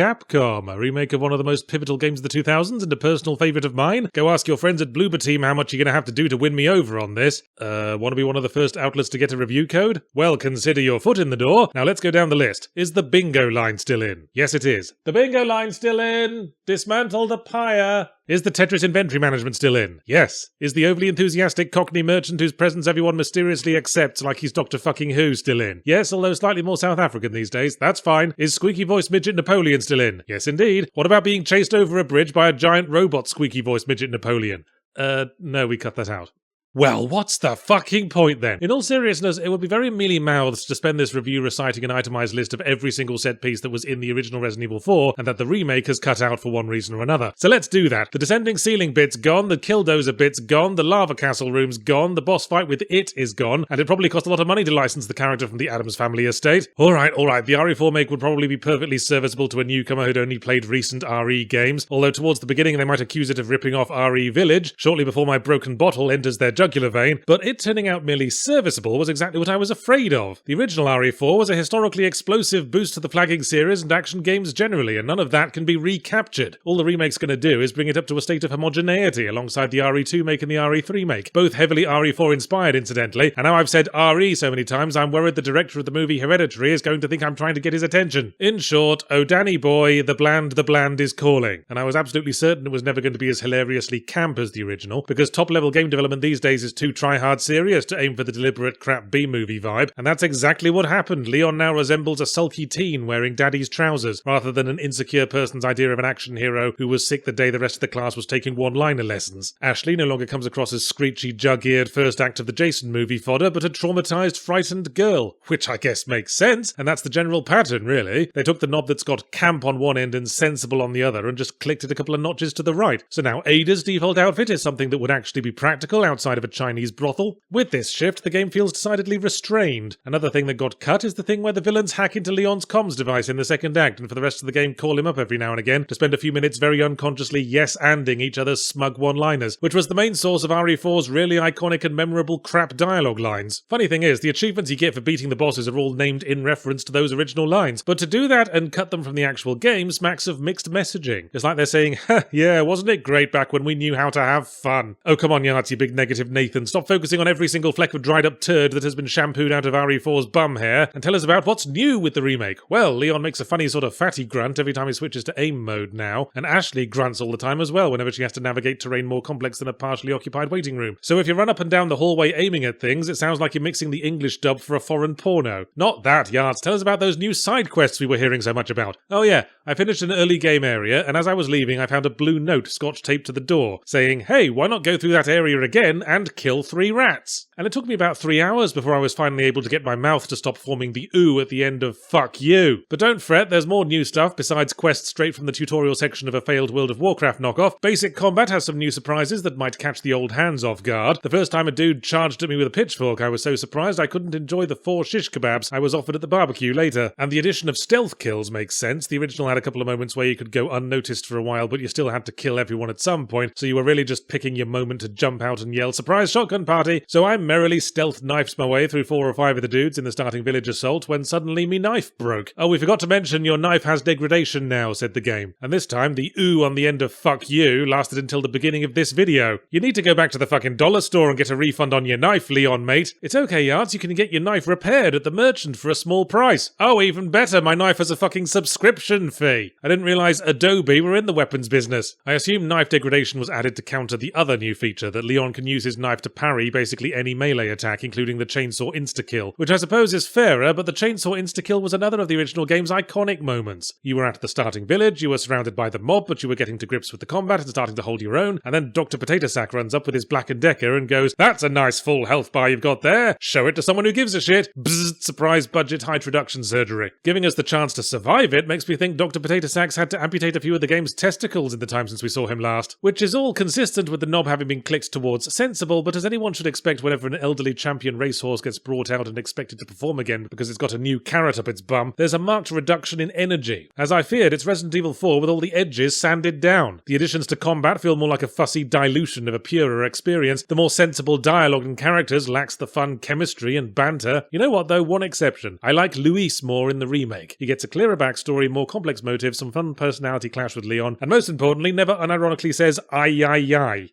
Capcom, a remake of one of the most pivotal games of the 2000s and a personal favourite of mine. Go ask your friends at Bloober Team how much you're going to have to do to win me over on this. Want to be one of the first outlets to get a review code? Well, consider your foot in the door. Now let's go down the list. Is the bingo line still in? Yes, it is. The bingo line's still in. Dismantle the pyre. Is the Tetris inventory management still in? Yes. Is the overly enthusiastic Cockney merchant whose presence everyone mysteriously accepts like he's Dr. Fucking Who still in? Yes, although slightly more South African these days. That's fine. Is squeaky voiced midget Napoleon still in? Yes, indeed. What about being chased over a bridge by a giant robot squeaky voiced midget Napoleon? No, we cut that out. Well, what's the fucking point then? In all seriousness, it would be very mealy-mouthed to spend this review reciting an itemized list of every single set piece that was in the original Resident Evil 4 and that the remake has cut out for one reason or another. So let's do that. The descending ceiling bit's gone, the killdozer bit's gone, the lava castle room's gone, the boss fight with it is gone, and it probably cost a lot of money to license the character from the Addams Family estate. Alright, the RE4 make would probably be perfectly serviceable to a newcomer who'd only played recent RE games, although towards the beginning they might accuse it of ripping off RE Village, shortly before my broken bottle enters their jugular vein, but it turning out merely serviceable was exactly what I was afraid of. The original RE4 was a historically explosive boost to the flagging series and action games generally, and none of that can be recaptured. All the remake's going to do is bring it up to a state of homogeneity alongside the RE2 make and the RE3 make, both heavily RE4 inspired incidentally, and now I've said RE so many times I'm worried the director of the movie Hereditary is going to think I'm trying to get his attention. In short, oh Danny boy, the bland is calling. And I was absolutely certain it was never going to be as hilariously camp as the original, because top-level game development these days is too try-hard serious to aim for the deliberate crap B-movie vibe, and that's exactly what happened. Leon now resembles a sulky teen wearing daddy's trousers, rather than an insecure person's idea of an action hero who was sick the day the rest of the class was taking one-liner lessons. Ashley no longer comes across as screechy, jug-eared first act of the Jason movie fodder, but a traumatized, frightened girl, which I guess makes sense, and that's the general pattern, really. They took the knob that's got camp on one end and sensible on the other, and just clicked it a couple of notches to the right. So now Ada's default outfit is something that would actually be practical outside of a Chinese brothel. With this shift, the game feels decidedly restrained. Another thing that got cut is the thing where the villains hack into Leon's comms device in the second act and for the rest of the game call him up every now and again to spend a few minutes very unconsciously yes-anding each other's smug one-liners, which was the main source of RE4's really iconic and memorable crap dialogue lines. Funny thing is, the achievements you get for beating the bosses are all named in reference to those original lines, but to do that and cut them from the actual game smacks of mixed messaging. It's like they're saying, yeah, wasn't it great back when we knew how to have fun? Oh, come on, Yards, you big negative Nathan. Stop focusing on every single fleck of dried up turd that has been shampooed out of RE4's bum hair and tell us about what's new with the remake. Well, Leon makes a funny sort of fatty grunt every time he switches to aim mode now, and Ashley grunts all the time as well whenever she has to navigate terrain more complex than a partially occupied waiting room. So if you run up and down the hallway aiming at things, it sounds like you're mixing the English dub for a foreign porno. Not that, Yards. Tell us about those new side quests we were hearing so much about. Oh yeah, I finished an early game area, and as I was leaving I found a blue note scotch taped to the door, saying, hey, why not go through that area again and kill 3 rats? And it took me about 3 hours before I was finally able to get my mouth to stop forming the ooh at the end of fuck you. But don't fret, there's more new stuff besides quests straight from the tutorial section of a failed World of Warcraft knockoff. Basic combat has some new surprises that might catch the old hands off guard. The first time a dude charged at me with a pitchfork, I was so surprised I couldn't enjoy the 4 shish kebabs I was offered at the barbecue later. And the addition of stealth kills makes sense. The original had a couple of moments where you could go unnoticed for a while, but you still had to kill everyone at some point, so you were really just picking your moment to jump out and yell, surprise shotgun party! So I merrily stealth knifed my way through 4 or 5 of the dudes in the starting village assault when suddenly me knife broke. Oh, we forgot to mention your knife has degradation now, said the game. And this time, the ooh on the end of fuck you lasted until the beginning of this video. You need to go back to the fucking dollar store and get a refund on your knife, Leon, mate. It's okay, Yards, you can get your knife repaired at the merchant for a small price. Oh, even better, my knife has a fucking subscription fee. I didn't realize Adobe were in the weapons business. I assume knife degradation was added to counter the other new feature that Leon can use his knife to parry basically any melee attack, including the chainsaw insta-kill, which I suppose is fairer, but the chainsaw insta-kill was another of the original game's iconic moments. You were at the starting village, you were surrounded by the mob, but you were getting to grips with the combat and starting to hold your own, and then Dr. Potato Sack runs up with his Black & Decker and goes, that's a nice full health bar you've got there, show it to someone who gives a shit, bzzzt, surprise budget height reduction surgery. Giving us the chance to survive it makes me think Dr. Potato Sack's had to amputate a few of the game's testicles in the time since we saw him last, which is all consistent with the knob having been clicked towards sensible sensible, but as anyone should expect whenever an elderly champion racehorse gets brought out and expected to perform again because it's got a new carrot up its bum, there's a marked reduction in energy. As I feared, it's Resident Evil 4 with all the edges sanded down. The additions to combat feel more like a fussy dilution of a purer experience. The more sensible dialogue and characters lacks the fun chemistry and banter. You know what though? One exception. I like Luis more in the remake. He gets a clearer backstory, more complex motives, some fun personality clash with Leon, and most importantly, never unironically says "ay, ay, ay."